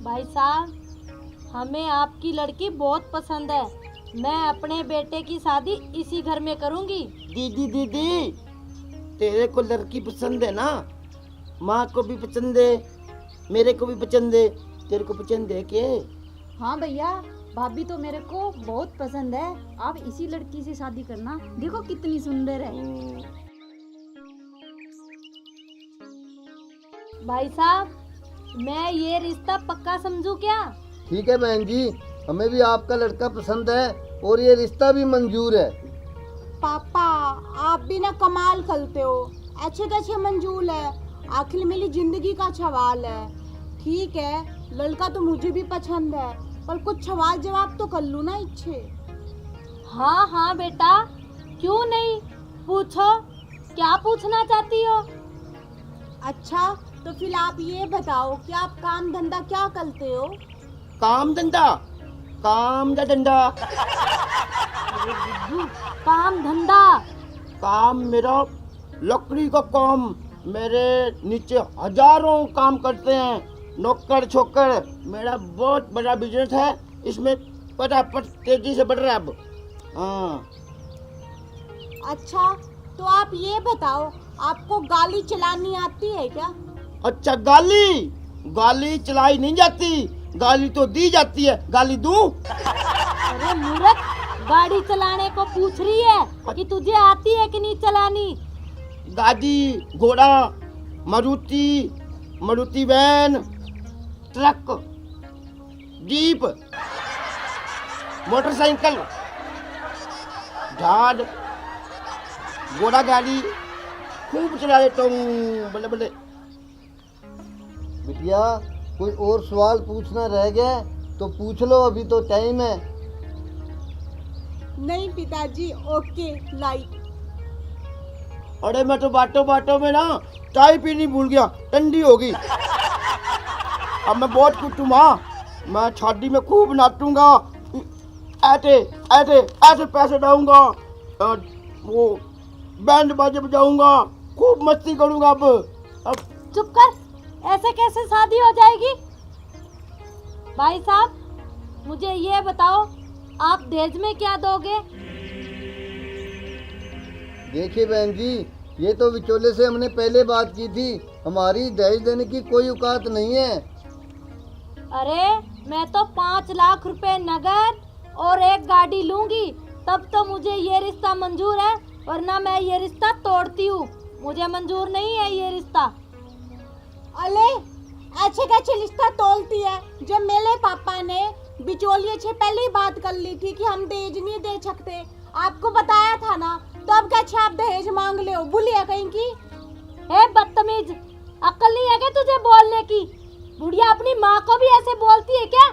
भाई साहब, हमें आपकी लड़की बहुत पसंद है। मैं अपने बेटे की शादी इसी घर में करूंगी। दीदी दीदी, तेरे को लड़की पसंद है ना? माँ को भी पसंद है, मेरे को भी पसंद है, तेरे को पसंद है के? हाँ भैया, भाभी तो मेरे को बहुत पसंद है। आप इसी लड़की से शादी करना, देखो कितनी सुंदर है। भाई साहब, मैं ये रिश्ता पक्का समझूं क्या? ठीक है बहन जी, हमें भी आपका लड़का पसंद है और ये रिश्ता भी मंजूर है। पापा, आप भी ना कमाल करते हो। अच्छे अच्छे मंजूर है, आखिर मेरी जिंदगी का सवाल है। ठीक है, लड़का तो मुझे भी पसंद है, पर कुछ सवाल जवाब तो कर लूँ ना इच्छे। हाँ हाँ बेटा, क्यों नहीं, पूछो। क्या पूछना चाहती हो? अच्छा, तो फिर आप ये बताओ कि आप काम धंधा क्या करते हो? काम धंधा? काम का धंधा? काम धंधा? काम मेरा लकड़ी का काम। मेरे नीचे हजारों काम करते हैं, नौकर छोकर। मेरा बहुत बड़ा बिजनेस है, इसमें फटाफट तेजी से बढ़ रहा है अब। हाँ। अच्छा, तो आप ये बताओ, आपको गाड़ी चलानी आती है क्या? अच्छा, गाली चलाई नहीं जाती, गाली तो दी जाती है। गाली दूं? अरे मूर्ख, गाड़ी चलाने को पूछ रही है कि तुझे आती है कि नहीं चलानी। गाड़ी, घोड़ा, Maruti van, truck, jeep, motorcycle, जहाज, घोड़ा गाड़ी खूब चला लेता हूँ, बल्ले बल्ले। बिटिया, कोई और सवाल पूछना रह गया तो पूछ लो, अभी तो टाइम है। नहीं पिताजी, ओके लाइक। अरे मैं तो बाटो में ना चाय पीनी भूल गया, ठंडी होगी। अब मैं बहुत कुछ हूँ माँ, मैं शादी में खूब नाचूंगा, ऐसे पैसे डालूंगा, वो बैंड बाजे बजाऊंगा, खूब मस्ती करूंगा। अब चुप कर, ऐसे कैसे शादी हो जाएगी? भाई साहब, मुझे ये बताओ, आप दहेज में क्या दोगे? देखिए बहन जी, ये तो विचोले से हमने पहले बात की थी, हमारी दहेज देने की कोई औकात नहीं है। अरे मैं तो 5 लाख रुपए नगद और एक गाड़ी लूंगी, तब तो मुझे ये रिश्ता मंजूर है, वरना मैं ये रिश्ता तोड़ती हूँ। मुझे मंजूर नहीं है ये रिश्ता। अले, अच्छे रिश्ता तोलती है, जब मेरे पापा ने बिचौलिए से पहले ही बात कर ली थी कि हम दहेज नहीं दे सकते, आपको बताया था ना, तो अब क्या आप दहेज मांग ले हो? भूलिए कहीं की? ए बदतमीज, अक्ल नहीं है क्या तुझे बोलने की? बुढ़िया अपनी माँ को भी ऐसे बोलती है क्या?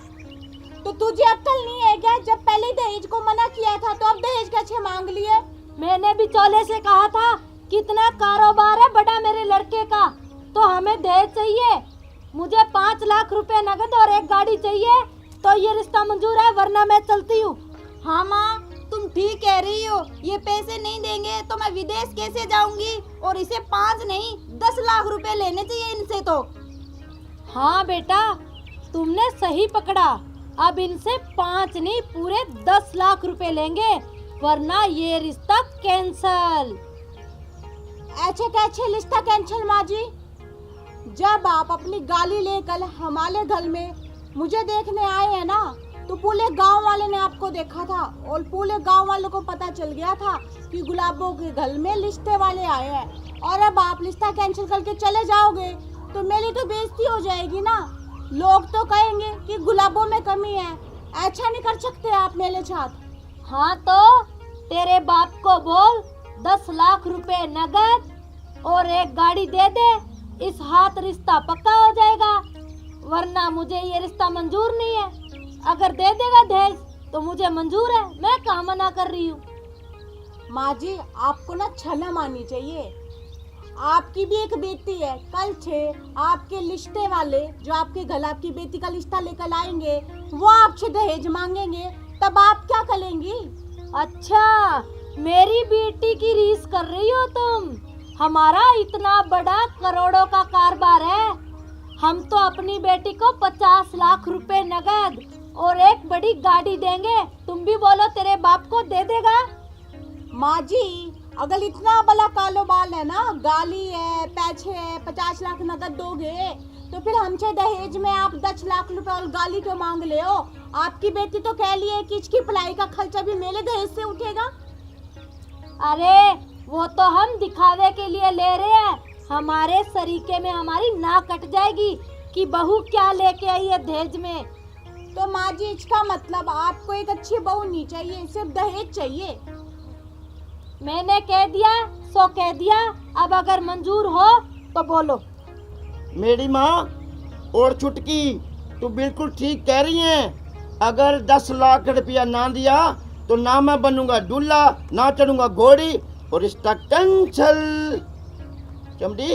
तो तुझे अक्ल नहीं है क्या? जब पहले दहेज को मना किया था, तो अब दहेज कैसे मांग लिए? मैंने भी चोले से कहा था, कितना कारोबार है बड़ा मेरे लड़के का, तो हमें दहेज चाहिए। मुझे 5 लाख रुपए नगद और एक गाड़ी चाहिए, तो ये रिश्ता मंजूर है, वरना मैं चलती हूँ। हाँ माँ, तुम ठीक कह रही हो। ये पैसे नहीं देंगे तो मैं विदेश कैसे जाऊंगी? और इसे 5 नहीं 10 लाख रुपए लेने चाहिए इनसे तो। हाँ बेटा, तुमने सही पकड़ा। अब इनसे 5 नहीं, पूरे 10 लाख रुपए लेंगे, वरना ये रिश्ता कैंसल। ऐसे रिश्ता कैंसिल माँ जी? जब आप अपनी गाड़ी लेकर हमारे घर में मुझे देखने आए हैं ना, तो पूरे गांव वाले ने आपको देखा था, और पूरे गांव वालों को पता चल गया था कि गुलाबों के घर में रिश्ते वाले आए हैं। और अब आप रिश्ता कैंसिल करके चले जाओगे तो मेरी तो बेइज्जती हो जाएगी ना। लोग तो कहेंगे कि गुलाबों में कमी है। ऐसा नहीं कर सकते आप मेरे साथ। हाँ तो तेरे बाप को बोल 10 लाख रुपए नगद और एक गाड़ी दे दे, इस हाथ रिश्ता पक्का हो जाएगा, वरना मुझे ये रिश्ता मंजूर नहीं है। अगर दे देगा दहेज तो मुझे मंजूर है, मैं कहाँ मना कर रही हूँ। माँ जी, आपको ना छलम आनी चाहिए। आपकी भी एक बेटी है, कल से आपके रिश्ते वाले जो आपके घर आपकी बेटी का रिश्ता लेकर आएंगे, वो आपसे दहेज मांगेंगे, तब आप क्या करेंगी? अच्छा, मेरी बेटी की रीस कर रही हो तुम? हमारा इतना बड़ा करोड़ों का कारोबार है, हम तो अपनी बेटी को 50 लाख रुपए नगद और एक बड़ी गाड़ी देंगे। तुम भी बोलो तेरे बाप को दे देगा? माँ जी, अगर इतना बड़ा कारोबार है ना, गाली है, पैसे है, 50 लाख नगद दोगे तो फिर हमसे दहेज में आप 10 लाख रुपए और गाली क्यों मांग ले हो? आपकी बेटी तो कह ली है कि इसकी पढ़ाई का खर्चा भी मेरे दहेज से उठेगा। अरे वो तो हम दिखावे के लिए ले रहे हैं। हमारे सरीके में हमारी नाक कट जाएगी कि बहू क्या लेके आई है दहेज में। तो माँ जी, इसका मतलब आपको एक अच्छी बहू नहीं चाहिए, सिर्फ दहेज चाहिए। मैंने कह दिया सो कह दिया। अब अगर मंजूर हो तो बोलो। मेरी माँ और चुटकी, तू बिल्कुल ठीक कह रही है। अगर 10 लाख रुपया ना दिया तो ना मैं बनूंगा दूल्हा, ना चढ़ूंगा घोड़ी और इसका कैंसल। चमड़ी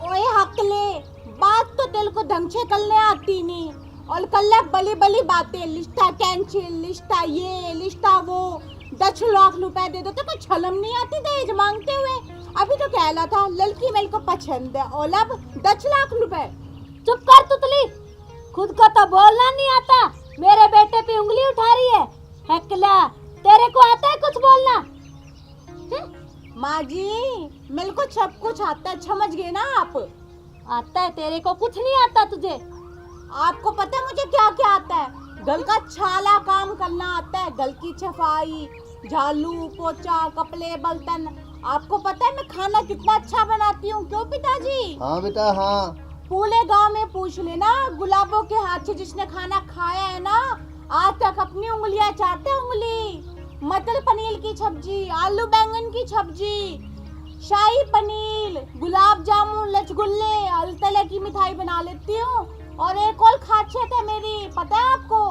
ओए हकले, बात तो दिल को ढंग से करने आती नहीं और कल्ला बली बली बातें, लिस्टा कैंसिल, लिस्टा ये, लिस्टा वो, 10 लाख रुपए दे दो। तो कुछ शर्म नहीं आती दहेज मांगते हुए? अभी तो कह रहा था लड़की मेरे को पसंद है और अब 10 लाख रुपए। चुप कर तुतली, खुद को तो बोलना नहीं आता, मेरे बेटे पे उंगली उठा रही है। हकला, तेरे को आता है कुछ बोलना? माँ जी, मेरे को सब कुछ आता है, समझ गए ना आप? आता है, तेरे को कुछ नहीं आता तुझे। आपको पता है मुझे क्या क्या आता है? घर का छाला काम करना आता है, घर की सफाई, झाड़ू पोछा, कपड़े बर्तन। आपको पता है मैं खाना कितना अच्छा बनाती हूँ, क्यों पिताजी? हाँ बेटा हाँ। पूरे गांव में पूछ लेना, गुलाबों के हाथ से जिसने खाना खाया है ना, आज तक अपनी उंगलियां चाटते उंगली। मटर पनीर की सब्जी, आलू बैंगन की सब्जी, शाही पनीर, गुलाब जामुन, रसगुल्ले, अलतले की मिठाई बना लेती हूँ। और एक और खासियत है मेरी, पता है आपको?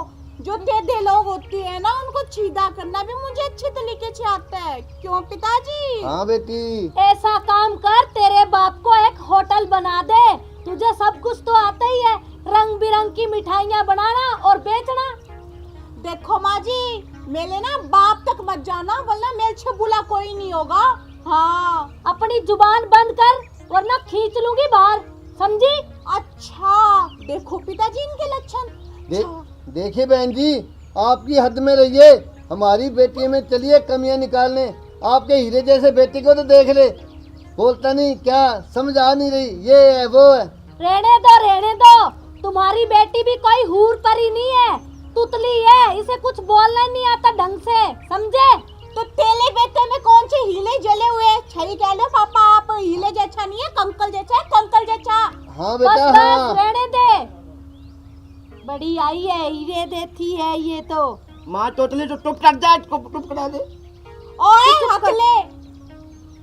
जो टेढ़े लोग होते हैं ना, उनको सीधा करना भी मुझे अच्छे तरीके से आता है। क्यों पिताजी? हाँ बेटी। ऐसा काम कर, तेरे बाप को एक होटल बना दे। तुझे सब कुछ तो आता ही है, रंग बिरंग की मिठाइयाँ बनाना और बेचना। देखो माँ जी, मेरे ना बाप तक मत जाना, वरना मेरे से बुला कोई नहीं होगा। हाँ, अपनी जुबान बंद कर वरना खींच लूंगी बाहर, समझी? अच्छा देखो पिताजी इनके लक्षण। देखिए बहन जी, आपकी हद में रहिए, हमारी बेटी में चलिए कमियां निकालने। आपके हीरे जैसे बेटी को तो देख ले, बोलता नहीं क्या, समझ आ नहीं रही, ये है वो है। रहने दो, तुम्हारी बेटी भी कोई हूर परी नहीं है, तुतली है, इसे कुछ बोलना नहीं आता ढंग से, समझे? तो तेले बेटे में कौन से हीले जले हुए? सही कह लो पापा, आप हीले जैसा नहीं है, कंकल जैसा है, कंकल जैसा। हाँ बेटा बस हाँ। रहने दे, बड़ी आई है, हीरे देती है ये तो। माँ तोतली तो टुप कर दे, टुप करा दे। ओए हकले,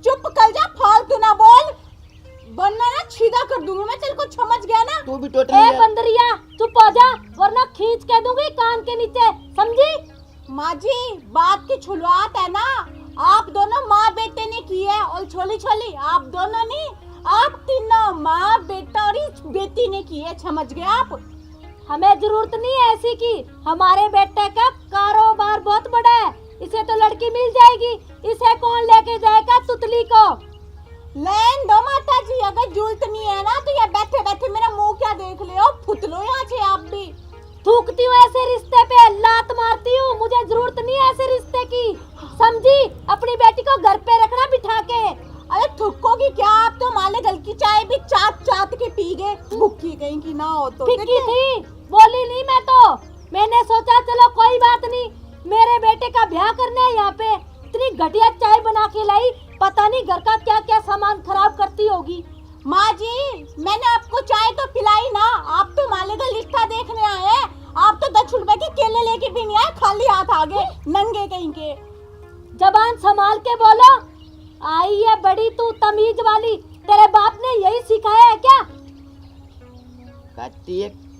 चुप कर जा, फालतू ना बोल, वरना ना सीधा कर दूंगी मैं, तेरे को समझ गया ना? तू भी टोटली ए है। बंदरिया, चुप हो जा वरना खींच के दूंगी कान के नीचे, समझी? माँ जी, बात की शुरुआत है ना, आप दोनों माँ बेटे ने की है, और छोली छोली आप दोनों नहीं, आप तीनों माँ बेटा और इस बेटी ने की है, समझ गए आप? हमें जरूरत नहीं है ऐसी की, हमारे बेटे का कारोबार बहुत बड़ा है, इसे तो लड़की मिल जाएगी, इसे कौन लेके जाएगा तुतली को? लैन दो माता जी, अगर जरूरत नहीं है ना तो ये बैठे बैठे मेरा मुंह क्या देख ले हो, फुतलो यहाँ से आप भी। थूकती हूँ ऐसे रिश्ते पे, लात मारती हूँ, मुझे जरूरत नहीं है ऐसे रिश्ते की, समझी? अपनी बेटी को घर पे रखना बिठा के। अरे थुक्कोगी क्या आप? तो माले गल की चाय भी चाट चाट के पी गए, भूखी कहीं की ना हो तो। फिक्की थी, बोली नहीं मैं तो, मैंने सोचा चलो कोई बात नहीं, मेरे बेटे का ब्याह करना है यहाँ पे, इतनी घटिया चाय बना के लाई, पता नहीं घर का क्या क्या सामान खराब करती होगी। माँ जी, मैंने आपको चाय तो पिलाई ना, आप तो माले का लिस्टा देखने आए, आप तो 10 रुपए के केले लेके भी नहीं आए, खाली हाथ आ गए, नंगे कहीं के। जबान संभाल के बोलो, आई है बड़ी तू तमीज वाली, तेरे बाप ने यही सिखाया है क्या?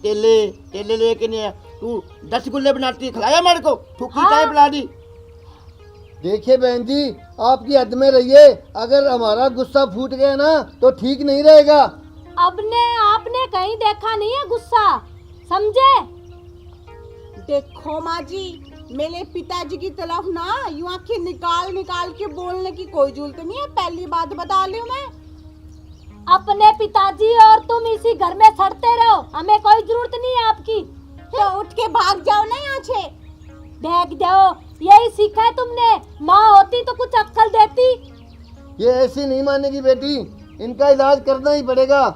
तेले तेले लेके नहीं आया, तू 10 गुल्ले बनाती है, खिलाया मेरे को, ठुकी हाँ। चाय पिला दी। देखिए बहन जी, आपकी हद में रहिए, अगर हमारा गुस्सा फूट गया ना तो ठीक नहीं रहेगा। आपने कहीं देखा नहीं है गुस्सा, समझे? देखो माँ जी, मेरे पिताजी की तरफ ना यूं आंखें निकाल निकाल के बोलने की कोई जरूरत नहीं है, पहली बात बता रही हूँ मैं। अपने पिताजी और तुम इसी घर में सड़ते रहो, हमें कोई जरूरत नहीं है आपकी। तो उठ के भाग जाओ ना यहाँ से। देख जाओ, यही सीखा है तुमने। माँ होती तो कुछ अक्ल देती। ये ऐसी नहीं मानेगी बेटी, इनका इलाज करना ही पड़ेगा।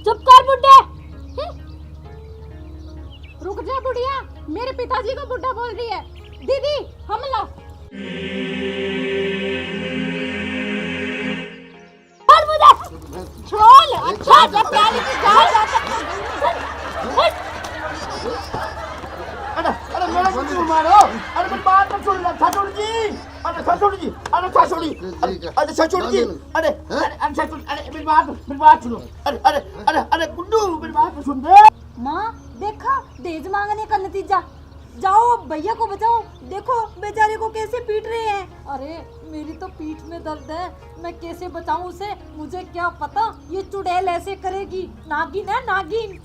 चुप कर बुड्ढे। रुक जा बुढ़िया, मेरे पिताजी को बुढ़ा बोल रही है। दीदी हमला। छोड़ मुझे। छोड़। अच्छा जब पहले की जान जाता। अरे मेरा क्यों मारो? अरे मेरी बात मत सुन, ससुर जी। अरे ससुर जी, अरे ससुरी, अरे ससुर जी, अरे अरे ससुर, अरे मेरी बात सुनो। अरे अरे अरे अरे गुड्डू, मेरी बात तो सुन दे। माँ देखा दहेज मांगने का नतीजा। जाओ अब भैया को बचाओ, देखो बेचारे को कैसे पीट रहे हैं। अरे मेरी तो पीठ में दर्द है, मैं कैसे बचाऊं उसे? मुझे क्या पता ये चुड़ैल ऐसे करेगी। नागिन है नागिन।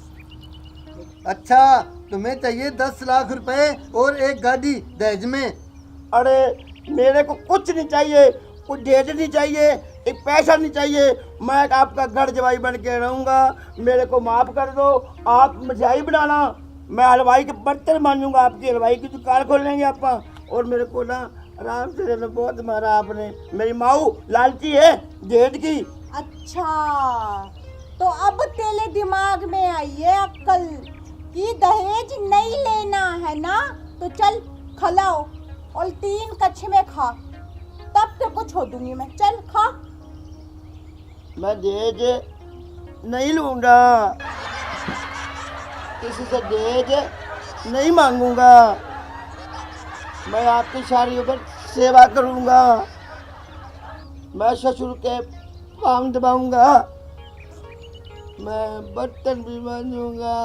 अच्छा, तुम्हें चाहिए 10 लाख रुपए और एक गाड़ी दहेज में। अरे मेरे को कुछ नहीं चाहिए, कुछ दहेज नहीं चाहिए, एक पैसा नहीं चाहिए। मैं आपका घर जवाई बन के रहूँगा। मेरे को माफ़ कर दो। आप मिठाई बनाना, मैं हलवाई के बर्तन मांगूंगा, आपकी हलवाई की दुकान खोल लेंगे आप। और मेरे को ना आराम से रहना, बहुत मारा आपने। मेरी माऊ लालची है दहेज की। अच्छा तो अब तेरे दिमाग में आई है अक्ल कि दहेज नहीं लेना है ना, तो चल खलाओ और 3 कछमे खा, तब तेरे को छोड़ दूंगी मैं। चल खा। मैं दहेज नहीं लूँगा, किसी से दहेज नहीं मांगूंगा। मैं आपकी शादियों पर सेवा करूँगा, मैं ससुर के पाँव दबाऊंगा, मैं बर्तन भी मांजूंगा।